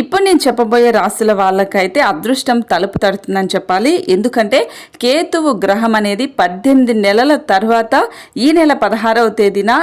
ఇప్పుడు నేను చెప్పబోయే రాశుల వాళ్ళకైతే అదృష్టం తలుపు తడుతుందని చెప్పాలి. ఎందుకంటే కేతువు గ్రహం అనేది 18 నెలల తర్వాత ఈ నెల 16వ తేదీన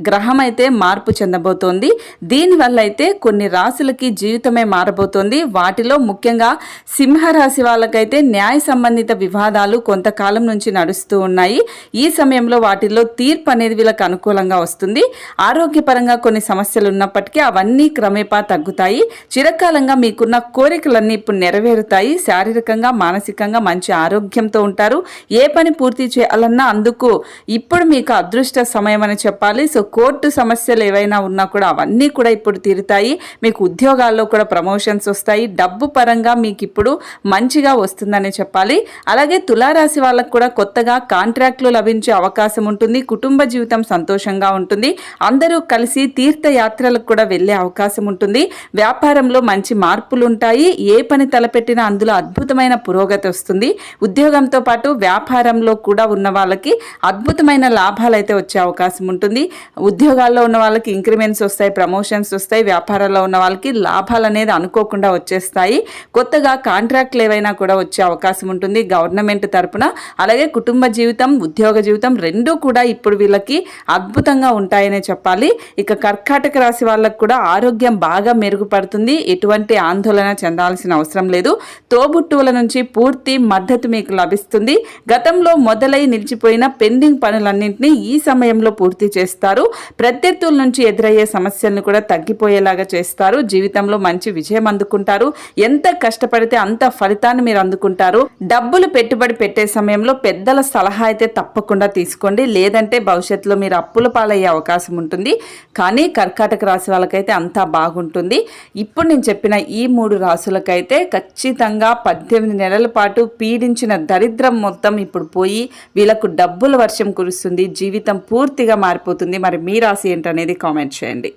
గ్రహం అయితే మార్పు చెందబోతోంది. దీనివల్ల అయితే కొన్ని రాశులకి జీవితమే మారబోతోంది. వాటిలో ముఖ్యంగా సింహరాశి వాళ్ళకైతే న్యాయ సంబంధిత వివాదాలు కొంతకాలం నుంచి నడుస్తూ ఉన్నాయి. ఈ సమయంలో వాటిల్లో తీర్పు అనేది వీళ్ళకి అనుకూలంగా వస్తుంది. ఆరోగ్యపరంగా కొన్ని సమస్యలు ఉన్నప్పటికీ అవన్నీ క్రమేపా తగ్గుతాయి. చిరకాలంగా మీకున్న కోరికలన్నీ ఇప్పుడు నెరవేరుతాయి. శారీరకంగా మానసికంగా మంచి ఆరోగ్యంతో ఉంటారు. ఏ పని పూర్తి చేయాలన్నా అందుకు ఇప్పుడు మీకు అదృష్ట సమయం అని చెప్పాలి. సో కోర్టు సమస్యలు ఏవైనా ఉన్నా కూడా అవన్నీ కూడా ఇప్పుడు తీరుతాయి. మీకు ఉద్యోగాల్లో కూడా ప్రమోషన్స్ వస్తాయి. డబ్బు పరంగా మీకు ఇప్పుడు మంచిగా వస్తుందని చెప్పాలి. అలాగే తులారాశి వాళ్ళకు కూడా కొత్తగా కాంట్రాక్టులు లభించే అవకాశం ఉంటుంది. కుటుంబ జీవితం సంతోషంగా ఉంటుంది. అందరూ కలిసి తీర్థయాత్రలకు కూడా వెళ్ళే అవకాశం ఉంటుంది. వ్యాపారంలో మంచి మార్పులు ఉంటాయి. ఏ పని తలపెట్టినా అందులో అద్భుతమైన పురోగతి వస్తుంది. ఉద్యోగంతో పాటు వ్యాపారంలో కూడా ఉన్న వాళ్ళకి అద్భుతమైన లాభాలు అయితే వచ్చే అవకాశం ఉంటుంది. ఉద్యోగాల్లో ఉన్న వాళ్ళకి ఇంక్రిమెంట్స్ వస్తాయి, ప్రమోషన్స్ వస్తాయి. వ్యాపారాల్లో ఉన్న వాళ్ళకి లాభాలు అనేది అనుకోకుండా వచ్చేస్తాయి. కొత్తగా కాంట్రాక్ట్లు ఏవైనా కూడా వచ్చే అవకాశం ఉంటుంది గవర్నమెంట్ తరపున. అలాగే కుటుంబ జీవితం, ఉద్యోగ జీవితం రెండూ కూడా ఇప్పుడు వీళ్ళకి అద్భుతంగా ఉంటాయనే చెప్పాలి. ఇక కర్కాటక రాశి వాళ్ళకు కూడా ఆరోగ్యం బాగా మెరుగుపడుతుంది. ఎటువంటి ఆందోళన చెందాల్సిన అవసరం లేదు. తోబుట్టువుల నుంచి పూర్తి మద్దతు మీకు లభిస్తుంది. గతంలో మొదలై నిలిచిపోయిన పెండింగ్ పనులన్నింటినీ ఈ సమయంలో పూర్తి చేస్తారు. ప్రత్యర్థుల నుంచి ఎదురయ్యే సమస్యలను కూడా తగ్గిపోయేలాగా చేస్తారు. జీవితంలో మంచి విజయం అందుకుంటారు. ఎంత కష్టపడితే అంత ఫలితాన్ని మీరు అందుకుంటారు. డబ్బులు పెట్టుబడి పెట్టే సమయంలో పెద్దల సలహా అయితే తప్పకుండా తీసుకోండి. లేదంటే భవిష్యత్తులో మీరు అప్పుల పాలయ్యే అవకాశం ఉంటుంది. కానీ కర్కాటక రాశి వాళ్ళకైతే అంతా బాగుంటుంది. ఇప్పుడు నేను చెప్పిన ఈ 3 రాశులకైతే ఖచ్చితంగా 18 నెలల పాటు పీడించిన దరిద్రం మొత్తం ఇప్పుడు పోయి వీళ్ళకు డబ్బుల వర్షం కురుస్తుంది. జీవితం పూర్తిగా మారిపోతుంది. మరి మీ రాశి ఏంటనేది కామెంట్ చేయండి.